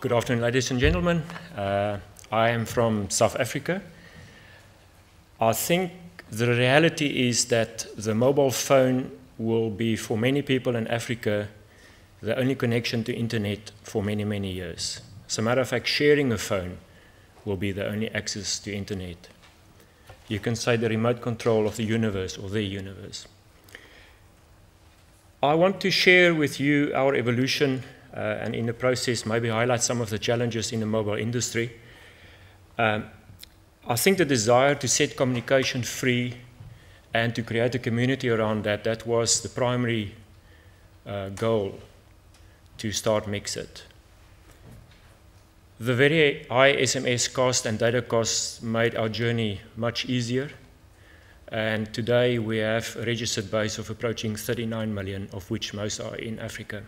Good afternoon, ladies and gentlemen. I am from South Africa. I think the reality is that the mobile phone will be, for many people in Africa, the only connection to internet for many, many years. As a matter of fact, sharing a phone will be the only access to internet. You can say the remote control of the universe or the universe. I want to share with you our evolution and in the process maybe highlight some of the challenges in the mobile industry. I think the desire to set communication free and to create a community around that, that was the primary goal to start MXit. The very high SMS cost and data costs made our journey much easier. And today we have a registered base of approaching 39 million, of which most are in Africa.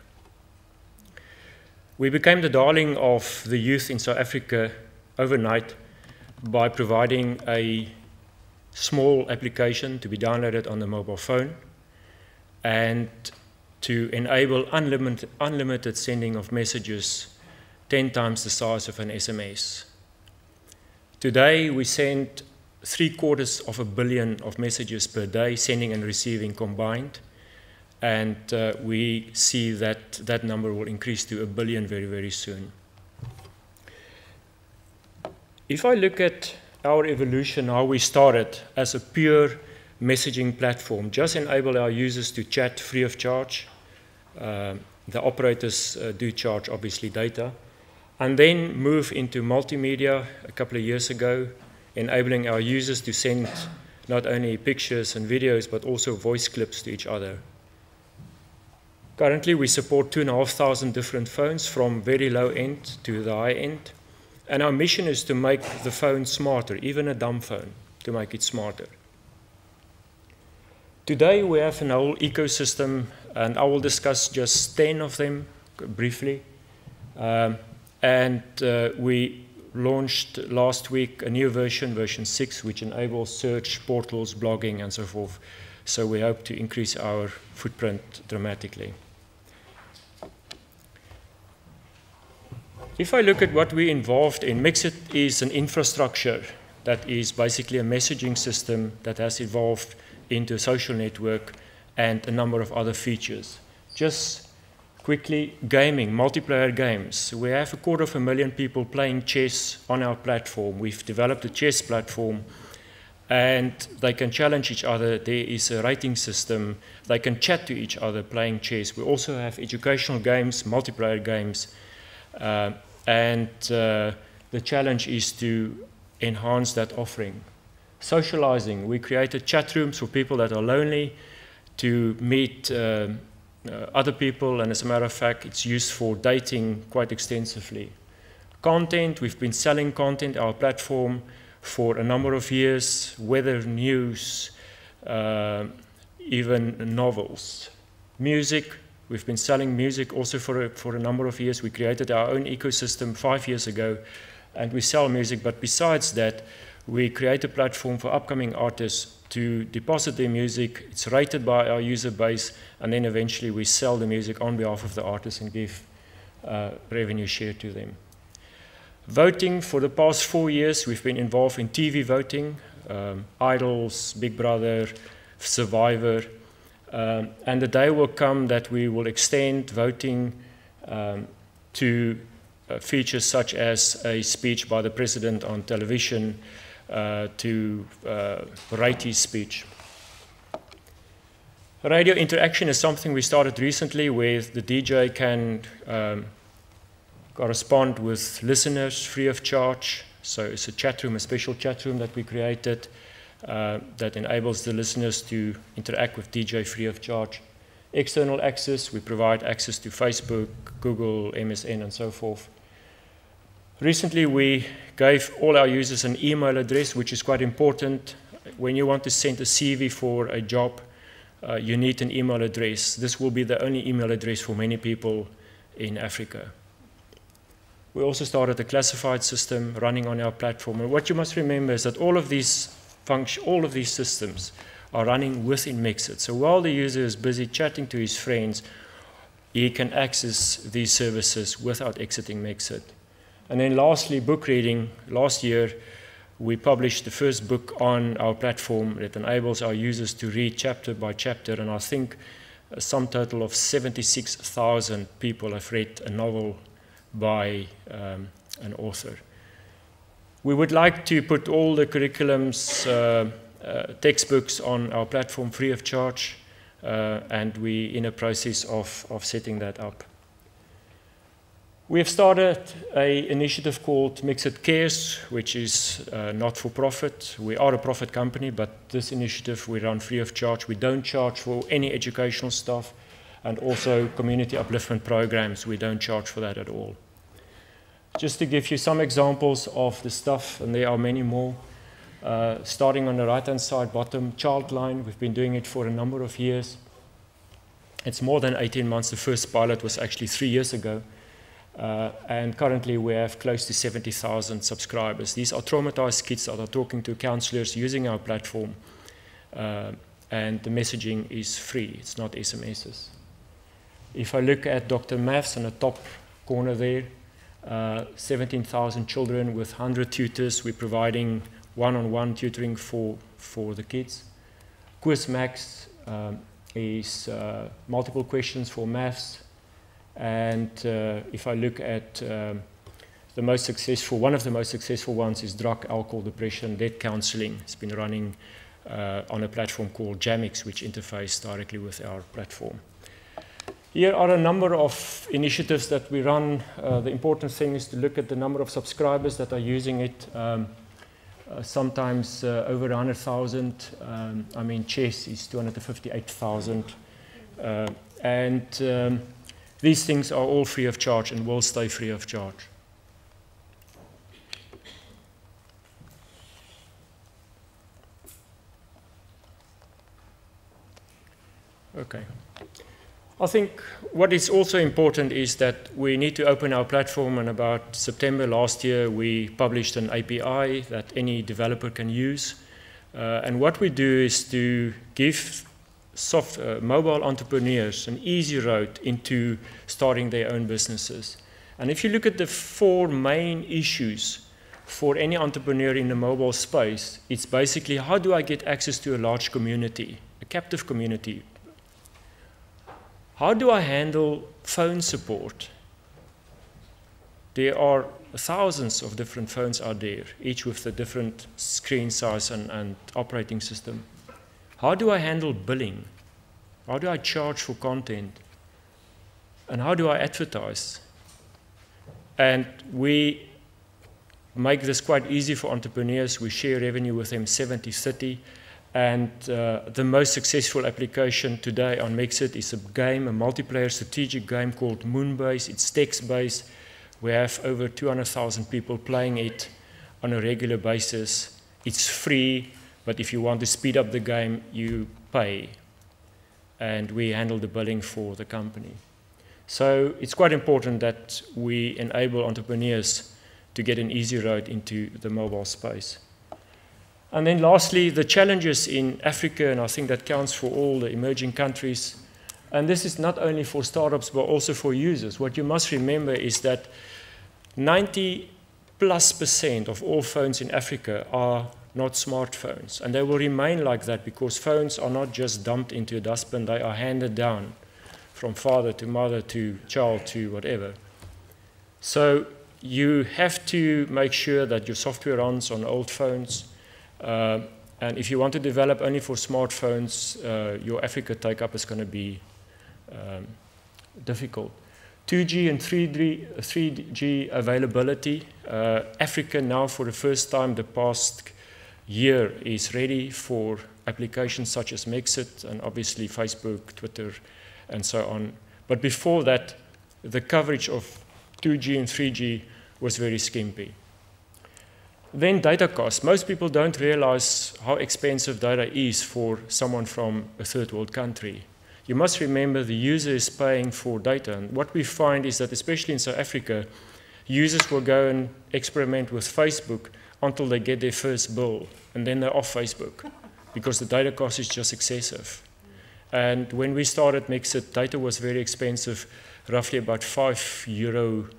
We became the darling of the youth in South Africa overnight by providing a small application to be downloaded on the mobile phone and to enable unlimited sending of messages 10 times the size of an SMS. Today we send 750 million of messages per day, sending and receiving combined. And we see that that number will increase to 1 billion very, very soon. If I look at our evolution, how we started as a pure messaging platform, just enable our users to chat free of charge. The operators do charge, obviously, data. And then move into multimedia a couple of years ago, enabling our users to send not only pictures and videos, but also voice clips to each other. Currently, we support 2,500 different phones from very low end to the high end. And our mission is to make the phone smarter, even a dumb phone, to make it smarter. Today, we have a whole ecosystem, and I will discuss just 10 of them briefly. We launched last week a new version, version 6, which enables search, portals, blogging, and so forth. So we hope to increase our footprint dramatically. If I look at what we involved in, MXit is an infrastructure that is basically a messaging system that has evolved into a social network and a number of other features. Just quickly, gaming, multiplayer games. We have 250,000 people playing chess on our platform. We've developed a chess platform, and they can challenge each other. There is a rating system. They can chat to each other playing chess. We also have educational games, multiplayer games. The challenge is to enhance that offering. Socializing, we created chat rooms for people that are lonely to meet other people, and as a matter of fact, it's used for dating quite extensively. Content, we've been selling content, our platform, for a number of years, weather, news, even novels. Music, we've been selling music also for a number of years. We created our own ecosystem 5 years ago, and we sell music. But besides that, we create a platform for upcoming artists to deposit their music. It's rated by our user base, and then eventually we sell the music on behalf of the artists and give revenue share to them. Voting, for the past 4 years, we've been involved in TV voting, Idols, Big Brother, Survivor. And the day will come that we will extend voting to features such as a speech by the president on television, to rate his speech. Radio interaction is something we started recently, where the DJ can correspond with listeners free of charge. So it's a chat room, a special chat room that we created that enables the listeners to interact with DJ free of charge. External access, we provide access to Facebook, Google, MSN, and so forth. Recently, we gave all our users an email address, which is quite important. When you want to send a CV for a job, you need an email address. This will be the only email address for many people in Africa. We also started a classified system running on our platform. And what you must remember is that all of these systems are running within MXit. So while the user is busy chatting to his friends, he can access these services without exiting MXit. And then lastly, book reading. Last year, we published the first book on our platform that enables our users to read chapter by chapter, and I think a sum total of 76,000 people have read a novel by an author. We would like to put all the curriculums, textbooks on our platform free of charge, and we're in a process of setting that up. We have started an initiative called MXit Cares, which is not-for-profit. We are a profit company, but this initiative we run free of charge. We don't charge for any educational stuff, and also community upliftment programs. We don't charge for that at all. Just to give you some examples of the stuff, and there are many more. Starting on the right-hand side, bottom, Childline. We've been doing it for a number of years. It's more than 18 months. The first pilot was actually 3 years ago. And currently we have close to 70,000 subscribers. These are traumatized kids that are talking to counselors using our platform. And the messaging is free. It's not SMSs. If I look at Dr. Maths in the top corner there, 17,000 children with 100 tutors. We're providing one-on-one tutoring for the kids. Quiz Max is multiple questions for maths. And if I look at the most successful, one of the most successful ones is drug, alcohol, depression, debt counseling. It's been running on a platform called Jamix, which interfaces directly with our platform. Here are a number of initiatives that we run. The important thing is to look at the number of subscribers that are using it. Sometimes over 100,000. I mean, chess is 258,000. These things are all free of charge and will stay free of charge. Okay. I think what is also important is that we need to open our platform, and about September last year we published an API that any developer can use. And what we do is to give mobile entrepreneurs an easy road into starting their own businesses. And if you look at the 4 main issues for any entrepreneur in the mobile space, it's basically, how do I get access to a large community, a captive community? How do I handle phone support? There are thousands of different phones out there, each with a different screen size and operating system. How do I handle billing? How do I charge for content? And how do I advertise? And we make this quite easy for entrepreneurs. We share revenue with them 70-30. And the most successful application today on MXit is a game, a multiplayer strategic game called Moonbase. It's text-based. We have over 200,000 people playing it on a regular basis. It's free. But if you want to speed up the game, you pay. And we handle the billing for the company. So it's quite important that we enable entrepreneurs to get an easy road into the mobile space. And then lastly, the challenges in Africa, and I think that counts for all the emerging countries. And this is not only for startups, but also for users. What you must remember is that 90+% of all phones in Africa are not smartphones. And they will remain like that because phones are not just dumped into a dustbin, they are handed down from father to mother to child to whatever. So you have to make sure that your software runs on old phones. And if you want to develop only for smartphones, your Africa take-up is going to be difficult. 2G and 3G availability. Africa now, for the first time, the past year, is ready for applications such as MXit and obviously Facebook, Twitter, and so on. But before that, the coverage of 2G and 3G was very skimpy. Then data costs. Most people don't realize how expensive data is for someone from a third world country. You must remember the user is paying for data. And what we find is that, especially in South Africa, users will go and experiment with Facebook until they get their first bill, and then they're off Facebook because the data cost is just excessive. And when we started MXit, data was very expensive, roughly about €5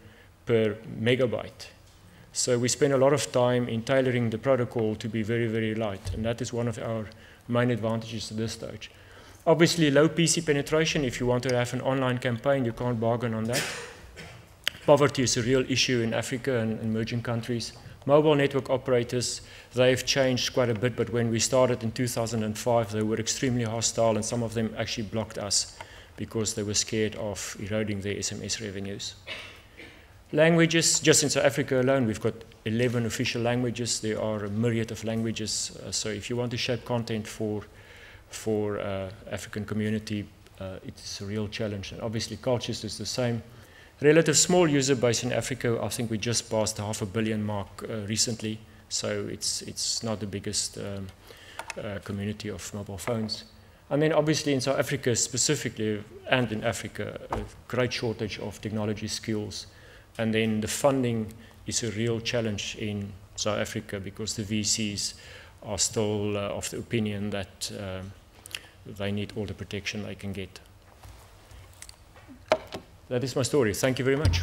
per megabyte. So we spend a lot of time in tailoring the protocol to be very, very light, and that is one of our main advantages at this stage. Obviously, low PC penetration. If you want to have an online campaign, you can't bargain on that. Poverty is a real issue in Africa and emerging countries. Mobile network operators, they have changed quite a bit, but when we started in 2005, they were extremely hostile, and some of them actually blocked us because they were scared of eroding their SMS revenues. Languages, just in South Africa alone, we've got 11 official languages. There are a myriad of languages. So if you want to shape content for African community, it's a real challenge. And obviously, cultures is the same. Relative small user base in Africa. I think we just passed the 500 million mark recently. So it's not the biggest community of mobile phones. And then obviously in South Africa specifically, and in Africa, a great shortage of technology skills. And then the funding is a real challenge in South Africa because the VCs are still of the opinion that they need all the protection they can get. That is my story. Thank you very much.